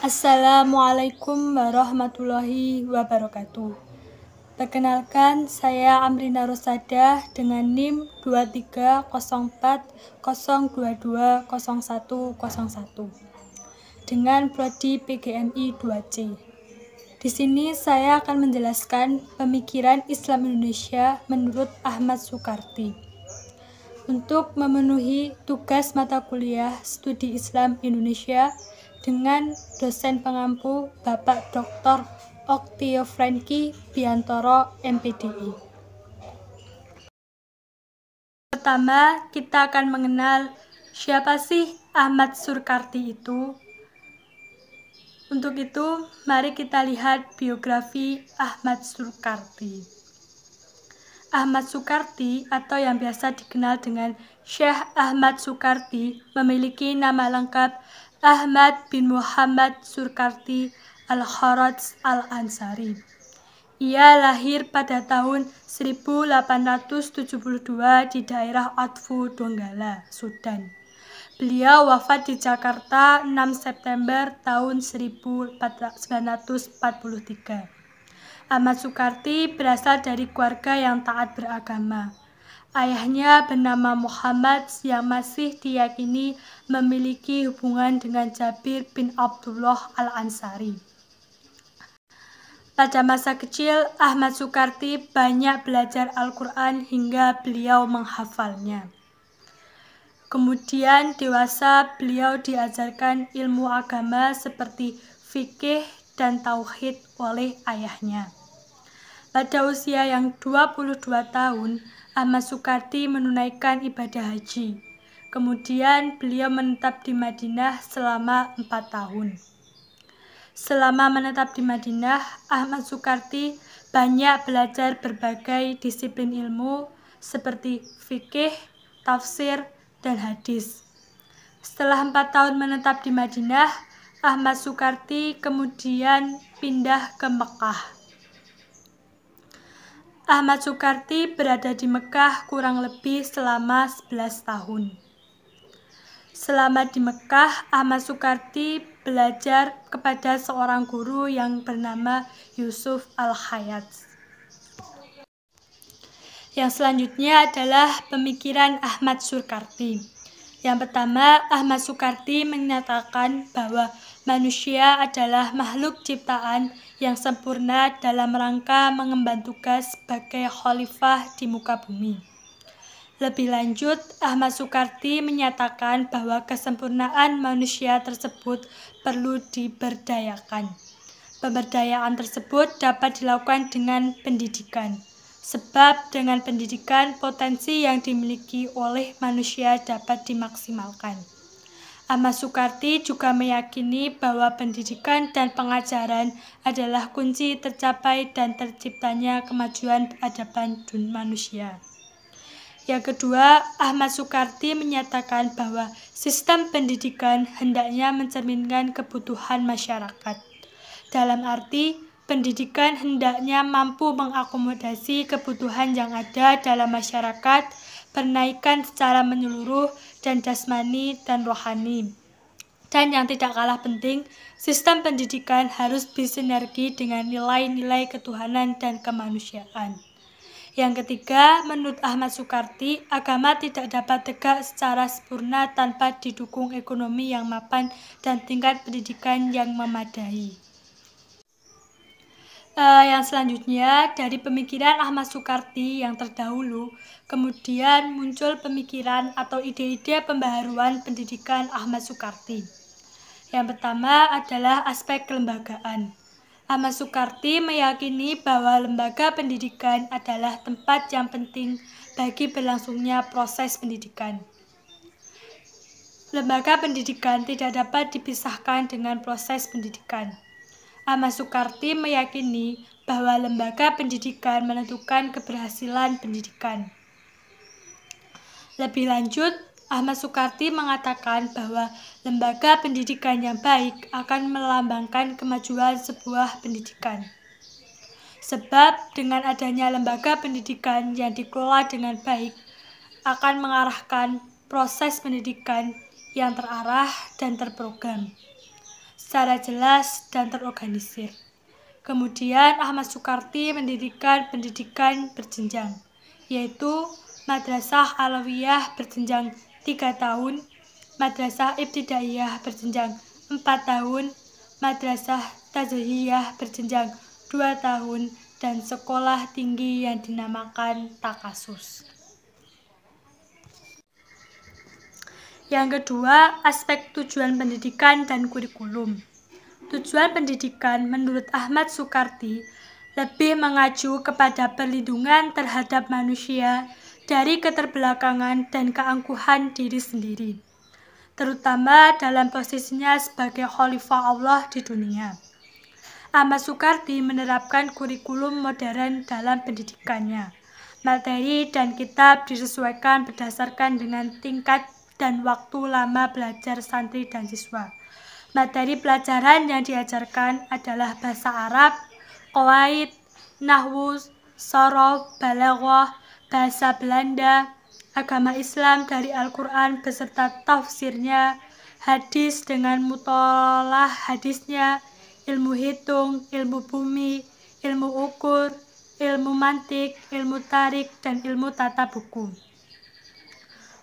Assalamualaikum warahmatullahi wabarakatuh. Perkenalkan, saya Amrina Rosadah dengan NIM 230402200101 dengan prodi PGMI 2C. Di sini saya akan menjelaskan pemikiran Islam Indonesia menurut Ahmad Soekarti. Untuk memenuhi tugas mata kuliah Studi Islam Indonesia dengan dosen pengampu Bapak Dr. Oktio Franky Biantoro, MPDI. Pertama, kita akan mengenal siapa sih Ahmad Soekarti itu. Untuk itu, mari kita lihat biografi Ahmad Soekarti. Ahmad Soekarti atau yang biasa dikenal dengan Syekh Ahmad Soekarti memiliki nama lengkap Ahmad bin Muhammad Soekarti Al-Kharaj Al-Ansari. Ia lahir pada tahun 1872 di daerah Atfu, Donggala, Sudan. Beliau wafat di Jakarta 6 September tahun 1943. Ahmad Soekarti berasal dari keluarga yang taat beragama. Ayahnya bernama Muhammad yang masih diyakini memiliki hubungan dengan Jabir bin Abdullah Al-Ansari. Pada masa kecil, Ahmad Soekarti banyak belajar Al-Quran hingga beliau menghafalnya. Kemudian dewasa beliau diajarkan ilmu agama seperti fikih dan tauhid oleh ayahnya. Pada usia yang 22 tahun, Ahmad Soekarti menunaikan ibadah haji. Kemudian beliau menetap di Madinah selama 4 tahun. Selama menetap di Madinah, Ahmad Soekarti banyak belajar berbagai disiplin ilmu seperti fikih, tafsir, dan hadis. Setelah 4 tahun menetap di Madinah, Ahmad Soekarti kemudian pindah ke Mekah. Ahmad Soekarti berada di Mekah kurang lebih selama 11 tahun. Selama di Mekah, Ahmad Soekarti belajar kepada seorang guru yang bernama Yusuf Al-Hayat. Yang selanjutnya adalah pemikiran Ahmad Soekarti. Yang pertama, Ahmad Soekarti menyatakan bahwa manusia adalah makhluk ciptaan yang sempurna dalam rangka mengemban tugas sebagai khalifah di muka bumi. Lebih lanjut, Ahmad Soekarti menyatakan bahwa kesempurnaan manusia tersebut perlu diberdayakan. Pemberdayaan tersebut dapat dilakukan dengan pendidikan. Sebab dengan pendidikan, potensi yang dimiliki oleh manusia dapat dimaksimalkan. Ahmad Soekarti juga meyakini bahwa pendidikan dan pengajaran adalah kunci tercapai dan terciptanya kemajuan peradaban manusia. Yang kedua, Ahmad Soekarti menyatakan bahwa sistem pendidikan hendaknya mencerminkan kebutuhan masyarakat. Dalam arti, pendidikan hendaknya mampu mengakomodasi kebutuhan yang ada dalam masyarakat, penaikan secara menyeluruh dan jasmani dan rohani. Dan yang tidak kalah penting, sistem pendidikan harus bersinergi dengan nilai-nilai ketuhanan dan kemanusiaan. Yang ketiga, menurut Ahmad Soekarti, agama tidak dapat tegak secara sempurna tanpa didukung ekonomi yang mapan dan tingkat pendidikan yang memadai. Yang selanjutnya, dari pemikiran Ahmad Soekarti yang terdahulu, kemudian muncul pemikiran atau ide-ide pembaharuan pendidikan Ahmad Soekarti. Yang pertama adalah aspek kelembagaan. Ahmad Soekarti meyakini bahwa lembaga pendidikan adalah tempat yang penting bagi berlangsungnya proses pendidikan. Lembaga pendidikan tidak dapat dipisahkan dengan proses pendidikan. Ahmad Soekarti meyakini bahwa lembaga pendidikan menentukan keberhasilan pendidikan. Lebih lanjut, Ahmad Soekarti mengatakan bahwa lembaga pendidikan yang baik akan melambangkan kemajuan sebuah pendidikan. Sebab dengan adanya lembaga pendidikan yang dikelola dengan baik akan mengarahkan proses pendidikan yang terarah dan terprogram. secara jelas dan terorganisir. Kemudian Ahmad Soekarti mendirikan pendidikan berjenjang, yaitu Madrasah Alawiyah berjenjang 3 tahun, Madrasah Ibtidaiyah berjenjang 4 tahun, Madrasah Tazkiyah berjenjang 2 tahun, dan sekolah tinggi yang dinamakan Takasus. Yang kedua, aspek tujuan pendidikan dan kurikulum. Tujuan pendidikan menurut Ahmad Soekarti lebih mengacu kepada perlindungan terhadap manusia dari keterbelakangan dan keangkuhan diri sendiri, terutama dalam posisinya sebagai khalifah Allah di dunia. Ahmad Soekarti menerapkan kurikulum modern dalam pendidikannya. Materi dan kitab disesuaikan berdasarkan dengan tingkat dan waktu lama belajar santri dan siswa. Materi pelajaran yang diajarkan adalah bahasa Arab, qawaid, nahwu, shorof, balaghah, bahasa Belanda, agama Islam dari Al-Quran beserta tafsirnya, hadis dengan mutolaah hadisnya, ilmu hitung, ilmu bumi, ilmu ukur, ilmu mantik, ilmu tarik, dan ilmu tata buku.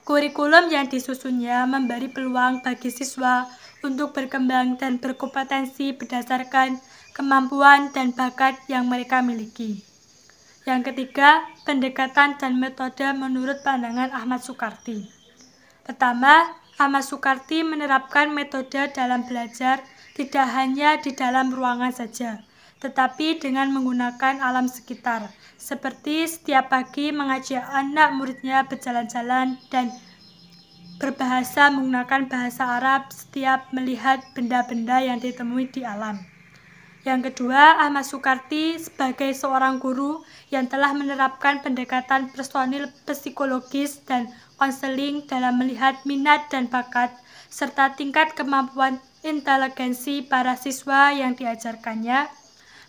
Kurikulum yang disusunnya memberi peluang bagi siswa untuk berkembang dan berkompetensi berdasarkan kemampuan dan bakat yang mereka miliki. Yang ketiga, pendekatan dan metode menurut pandangan Ahmad Soekarti. Pertama, Ahmad Soekarti menerapkan metode dalam belajar tidak hanya di dalam ruangan saja, tetapi dengan menggunakan alam sekitar, seperti setiap pagi mengajak anak muridnya berjalan-jalan dan berbahasa menggunakan bahasa Arab setiap melihat benda-benda yang ditemui di alam. Yang kedua, Ahmad Soekarti sebagai seorang guru yang telah menerapkan pendekatan personil psikologis dan konseling dalam melihat minat dan bakat, serta tingkat kemampuan inteligensi para siswa yang diajarkannya.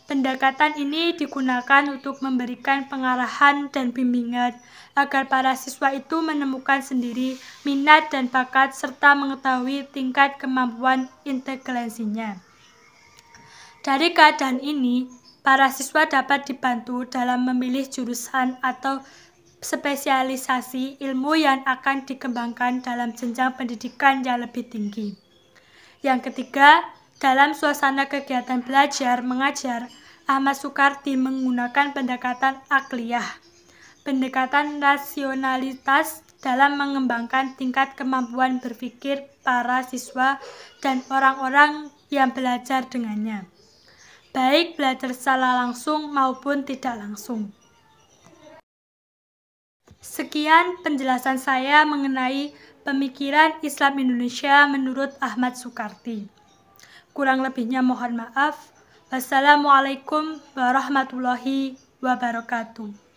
Pendekatan ini digunakan untuk memberikan pengarahan dan bimbingan agar para siswa itu menemukan sendiri minat dan bakat serta mengetahui tingkat kemampuan inteligensinya. Dari keadaan ini, para siswa dapat dibantu dalam memilih jurusan atau spesialisasi ilmu yang akan dikembangkan dalam jenjang pendidikan yang lebih tinggi. Yang ketiga, dalam suasana kegiatan belajar mengajar, Ahmad Soekarti menggunakan pendekatan akliyah, pendekatan rasionalitas dalam mengembangkan tingkat kemampuan berpikir para siswa dan orang-orang yang belajar dengannya, baik belajar secara langsung maupun tidak langsung. Sekian penjelasan saya mengenai pemikiran Islam Indonesia menurut Ahmad Soekarti. Kurang lebihnya mohon maaf. Wassalamualaikum warahmatullahi wabarakatuh.